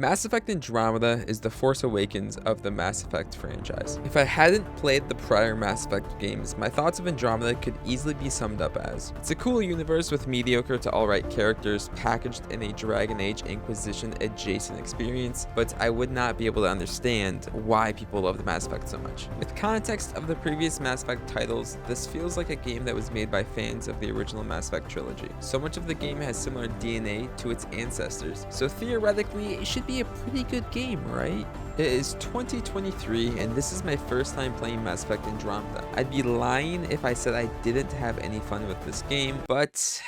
Mass Effect Andromeda is the Force Awakens of the Mass Effect franchise. If I hadn't played the prior Mass Effect games, my thoughts of Andromeda could easily be summed up as: it's a cool universe with mediocre to alright characters packaged in a Dragon Age Inquisition adjacent experience, but I would not be able to understand why people love the Mass Effect so much. With context of the previous Mass Effect titles, this feels like a game that was made by fans of the original Mass Effect trilogy. So much of the game has similar DNA to its ancestors, so theoretically it should be a pretty good game, right? It is 2023 and this is my first time playing Mass Effect Andromeda. I'd be lying if I said I didn't have any fun with this game, but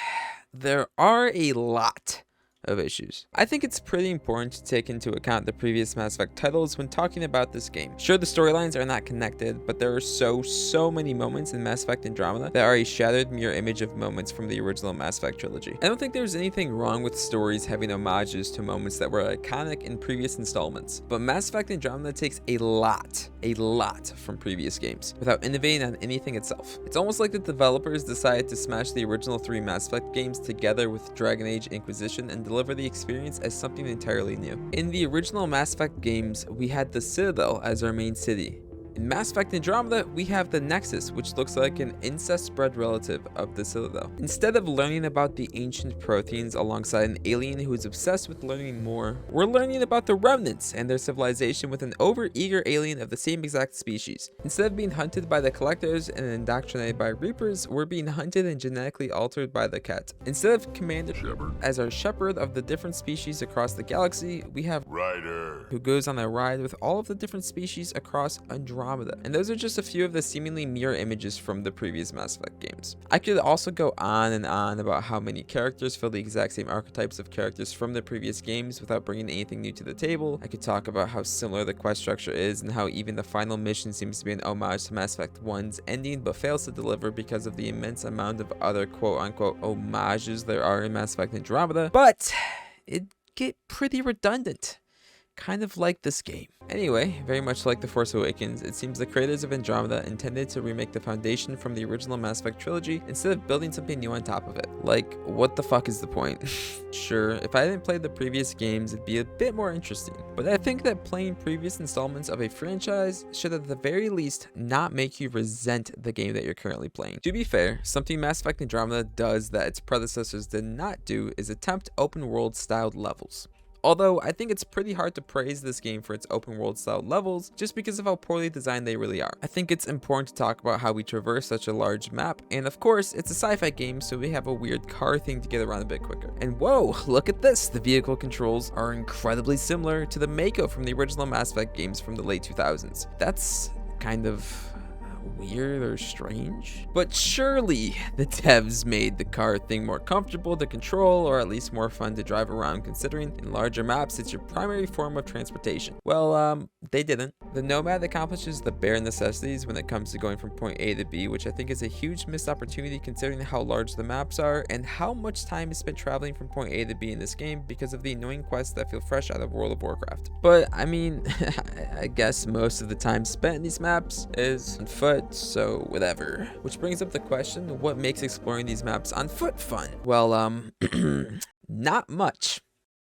there are a lot of issues. I think it's pretty important to take into account the previous Mass Effect titles when talking about this game. Sure, the storylines are not connected, but there are so many moments in Mass Effect Andromeda that are a shattered mirror image of moments from the original Mass Effect trilogy. I don't think there's anything wrong with stories having homages to moments that were iconic in previous installments, but Mass Effect Andromeda takes a lot from previous games without innovating on anything itself. It's almost like the developers decided to smash the original 3 Mass Effect games together with Dragon Age Inquisition and deliver the experience as something entirely new. In the original Mass Effect games, we had the Citadel as our main city. In Mass Effect Andromeda, we have the Nexus, which looks like an incest-bred relative of the Citadel. Instead of learning about the ancient Protheans alongside an alien who is obsessed with learning more, we're learning about the Remnants and their civilization with an over-eager alien of the same exact species. Instead of being hunted by the Collectors and indoctrinated by Reapers, we're being hunted and genetically altered by the Ket. Instead of Commander Shepard as our shepherd of the different species across the galaxy, we have Ryder, who goes on a ride with all of the different species across Andromeda. And those are just a few of the seemingly mirror images from the previous Mass Effect games. I could also go on and on about how many characters fill the exact same archetypes of characters from the previous games without bringing anything new to the table. I could talk about how similar the quest structure is and how even the final mission seems to be an homage to Mass Effect 1's ending but fails to deliver because of the immense amount of other quote-unquote homages there are in Mass Effect Andromeda, but it'd get pretty redundant. Kind of like this game. Anyway, very much like The Force Awakens, it seems the creators of Andromeda intended to remake the foundation from the original Mass Effect trilogy instead of building something new on top of it. Like, what the fuck is the point? Sure, if I didn't play the previous games, it'd be a bit more interesting, but I think that playing previous installments of a franchise should at the very least not make you resent the game that you're currently playing. To be fair, something Mass Effect Andromeda does that its predecessors did not do is attempt open world styled levels. Although I think it's pretty hard to praise this game for its open world style levels just because of how poorly designed they really are. I think it's important to talk about how we traverse such a large map, and of course it's a sci-fi game, so we have a weird car thing to get around a bit quicker. And whoa, look at this! The vehicle controls are incredibly similar to the Mako from the original Mass Effect games from the late 2000s. That's kind of weird or strange, but surely the devs made the car thing more comfortable to control, or at least more fun to drive around, considering in larger maps it's your primary form of transportation. Well, they didn't. The Nomad accomplishes the bare necessities when it comes to going from point A to B, which I think is a huge missed opportunity considering how large the maps are and how much time is spent traveling from point A to B in this game because of the annoying quests that feel fresh out of World of Warcraft. But I mean, I guess most of the time spent in these maps is on foot, so whatever. Which brings up the question, what makes exploring these maps on foot fun? Well, not much.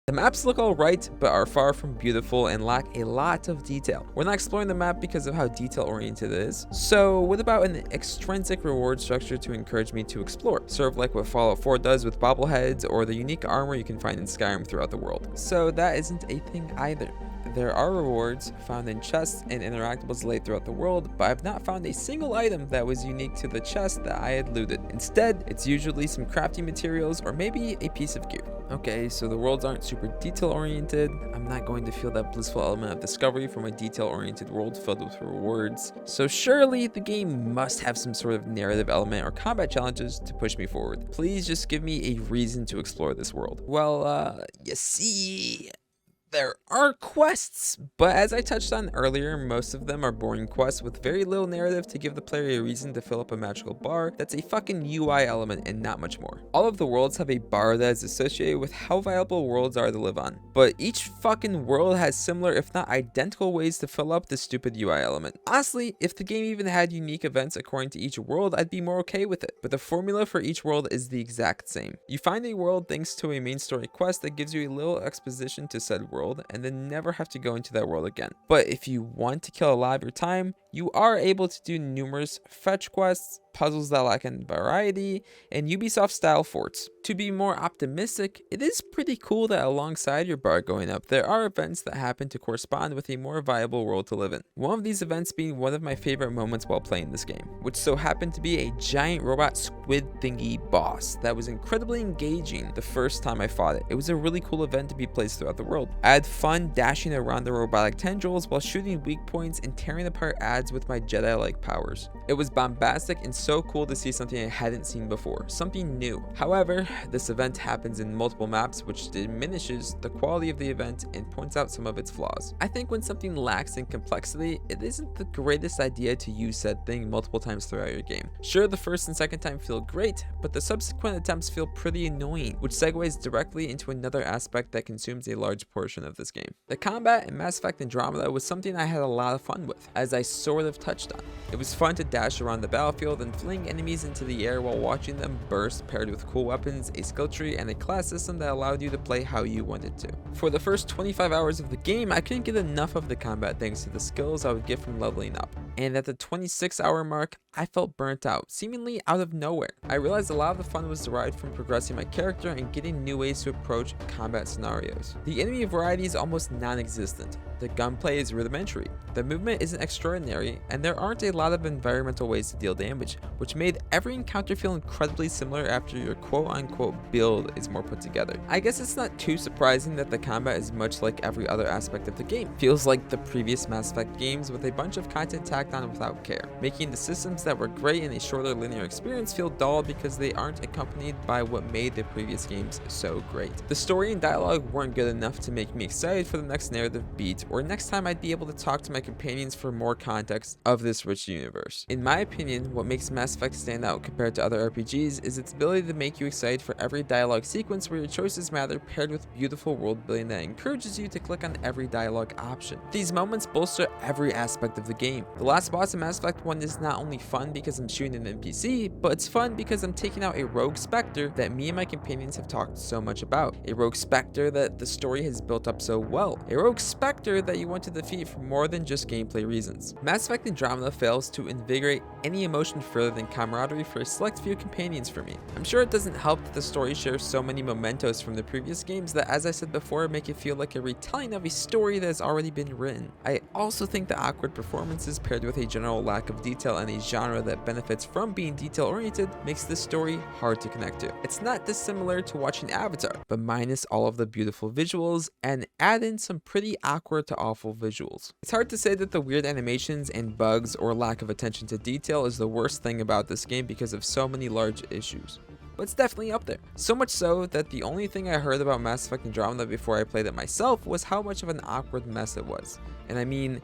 The maps look alright, but are far from beautiful and lack a lot of detail. We're not exploring the map because of how detail-oriented it is. So what about an extrinsic reward structure to encourage me to explore? Sort of like what Fallout 4 does with bobbleheads or the unique armor you can find in Skyrim throughout the world. So that isn't a thing either. There are rewards found in chests and interactables laid throughout the world, but I've not found a single item that was unique to the chest that I had looted. Instead, it's usually some crafting materials or maybe a piece of gear. Okay, so the worlds aren't super detail-oriented. I'm not going to feel that blissful element of discovery from a detail-oriented world filled with rewards. So surely the game must have some sort of narrative element or combat challenges to push me forward. Please just give me a reason to explore this world. Well, you see, there are quests, but as I touched on earlier, most of them are boring quests with very little narrative to give the player a reason to fill up a magical bar that's a fucking UI element and not much more. All of the worlds have a bar that is associated with how viable worlds are to live on, but each fucking world has similar if not identical ways to fill up this stupid UI element. Honestly, if the game even had unique events according to each world, I'd be more okay with it, but the formula for each world is the exact same. You find a world thanks to a main story quest that gives you a little exposition to said world, world and then never have to go into that world again. But if you want to kill a lot of your time, you are able to do numerous fetch quests, puzzles that lack in variety, and Ubisoft-style forts. To be more optimistic, it is pretty cool that alongside your bar going up, there are events that happen to correspond with a more viable world to live in. One of these events being one of my favorite moments while playing this game, which so happened to be a giant robot squid thingy boss that was incredibly engaging the first time I fought it. It was a really cool event to be placed throughout the world. I had fun dashing around the robotic tendrils while shooting weak points and tearing apart ads with my Jedi-like powers. It was bombastic and so cool to see something I hadn't seen before, something new. However, this event happens in multiple maps, which diminishes the quality of the event and points out some of its flaws. I think when something lacks in complexity, it isn't the greatest idea to use said thing multiple times throughout your game. Sure, the first and second time feel great, but the subsequent attempts feel pretty annoying, which segues directly into another aspect that consumes a large portion of this game. The combat in Mass Effect Andromeda was something I had a lot of fun with, as I sort of touched on. It was fun to dash around the battlefield and fling enemies into the air while watching them burst, paired with cool weapons, a skill tree, and a class system that allowed you to play how you wanted to. For the first 25 hours of the game, I couldn't get enough of the combat thanks to the skills I would get from leveling up. And at the 26-hour mark, I felt burnt out, seemingly out of nowhere. I realized a lot of the fun was derived from progressing my character and getting new ways to approach combat scenarios. The enemy variety is almost non-existent. The gunplay is rudimentary, the movement isn't extraordinary, and there aren't a lot of environmental ways to deal damage, which made every encounter feel incredibly similar after your quote-unquote build is more put together. I guess it's not too surprising that the combat is much like every other aspect of the game. Feels like the previous Mass Effect games with a bunch of content tacked on without care, making the systems that were great in a shorter linear experience feel dull because they aren't accompanied by what made the previous games so great. The story and dialogue weren't good enough to make me excited for the next narrative beat or next time I'd be able to talk to my companions for more context of this rich universe. In my opinion, what makes Mass Effect stand out compared to other RPGs is its ability to make you excited for every dialogue sequence where your choices matter, paired with beautiful world building that encourages you to click on every dialogue option. These moments bolster every aspect of the game. The last boss in Mass Effect 1 is not only fun because I'm shooting an NPC, but it's fun because I'm taking out a rogue specter that me and my companions have talked so much about. A rogue specter that the story has built up so well. A rogue specter that you want to defeat for more than just gameplay reasons. Mass Effect Andromeda fails to invigorate any emotion further than camaraderie for a select few companions for me. I'm sure it doesn't help that the story shares so many mementos from the previous games that, as I said before, make it feel like a retelling of a story that has already been written. I also think the awkward performances paired with a general lack of detail and a genre that benefits from being detail-oriented makes this story hard to connect to. It's not dissimilar to watching Avatar, but minus all of the beautiful visuals and add in some pretty awkward to awful visuals. It's hard to say that the weird animations and bugs or lack of attention to detail is the worst thing about this game because of so many large issues, but it's definitely up there. So much so that the only thing I heard about Mass Effect Andromeda before I played it myself was how much of an awkward mess it was. And I mean,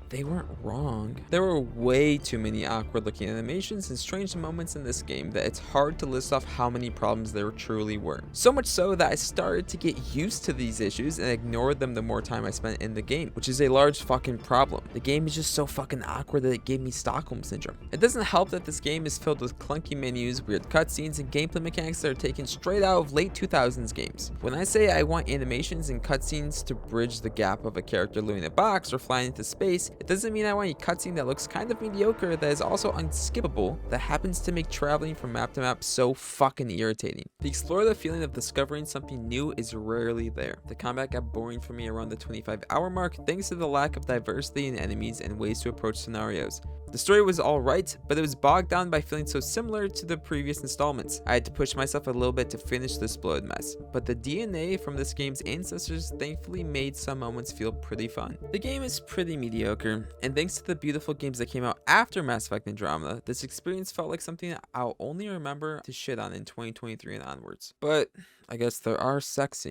they weren't wrong. There were way too many awkward looking animations and strange moments in this game that it's hard to list off how many problems there truly were. So much so that I started to get used to these issues and ignored them the more time I spent in the game, which is a large fucking problem. The game is just so fucking awkward that it gave me Stockholm Syndrome. It doesn't help that this game is filled with clunky menus, weird cutscenes, and gameplay mechanics that are taken straight out of late 2000s games. When I say I want animations and cutscenes to bridge the gap of a character loading a box or flying into space, it doesn't mean I want a cutscene that looks kind of mediocre that is also unskippable that happens to make traveling from map to map so fucking irritating. The explorative feeling of discovering something new is rarely there. The combat got boring for me around the 25-hour mark thanks to the lack of diversity in enemies and ways to approach scenarios. The story was alright, but it was bogged down by feeling so similar to the previous installments. I had to push myself a little bit to finish this bloated mess, but the DNA from this game's ancestors thankfully made some moments feel pretty fun. The game is pretty mediocre, and thanks to the beautiful games that came out after Mass Effect Andromeda, this experience felt like something I'll only remember to shit on in 2023 and onwards. But I guess there are sex scenes.